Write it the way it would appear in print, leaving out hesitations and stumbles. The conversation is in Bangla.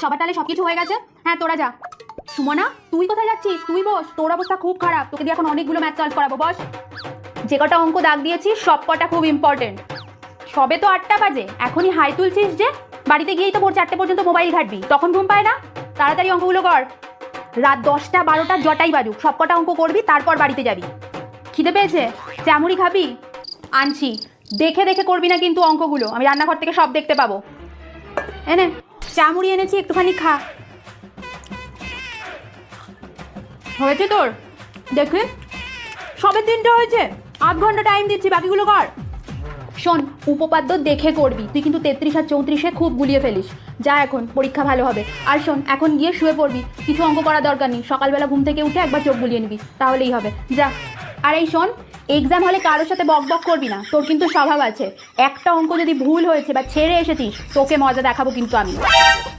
সবার তাহলে সবকিছু হয়ে গেছে। হ্যাঁ তোরা যা। সুমনা তুই কোথায় যাচ্ছিস? তুই বস, তোর অবস্থা খুব খারাপ, তোকে দিয়ে এখন অনেকগুলো ম্যাথ সলভ করাবো। বস। যে কটা অঙ্ক দাগ দিয়েছিস সব কটা খুব ইম্পর্টেন্ট। সবে তো 8টা বাজে, এখনই হাই তুলছিস যে? বাড়িতে গিয়েই তো ভোর 4টে পর্যন্ত মোবাইল ঘাটবি, তখন ঘুম পায় না? তাড়াতাড়ি অঙ্কগুলো কর। রাত 10টা 12টা জটাই বাজুক, সব কটা অঙ্ক করবি, তারপর বাড়িতে যাবি। খিদে পেয়েছে? চামুড়ি খাবি? আনছি। দেখে দেখে করবি না কিন্তু অঙ্কগুলো, আমি রান্নাঘর থেকে সব দেখতে পাবো। এনে চামুড়ি এনেছি, একটুখানি খা। হয়েছে তোর? দেখে সবে 3টে হয়েছে, 8 ঘন্টা টাইম দিচ্ছি, বাকিগুলো কর। শোন, উপপাদ্য দেখে করবি, তুই কিন্তু 33 আর 34-এ খুব গুলিয়ে ফেলিস। যা, এখন পরীক্ষা ভালো হবে। আর শোন, এখন গিয়ে শুয়ে পড়বি, কিছু অঙ্ক করার দরকার নেই। সকালবেলা ঘুম থেকে উঠে একবার চোখ বুলিয়ে নিবি, তাহলেই হবে। যা। আর এই শোন, এক্সাম হলে কারোর সাথে বক বক করবি না, তোর কিন্তু স্বভাব আছে। একটা অঙ্ক যদি ভুল হয়েছে বা ছেড়ে এসেছিস, তোকে মজা দেখাবো কিন্তু আমি।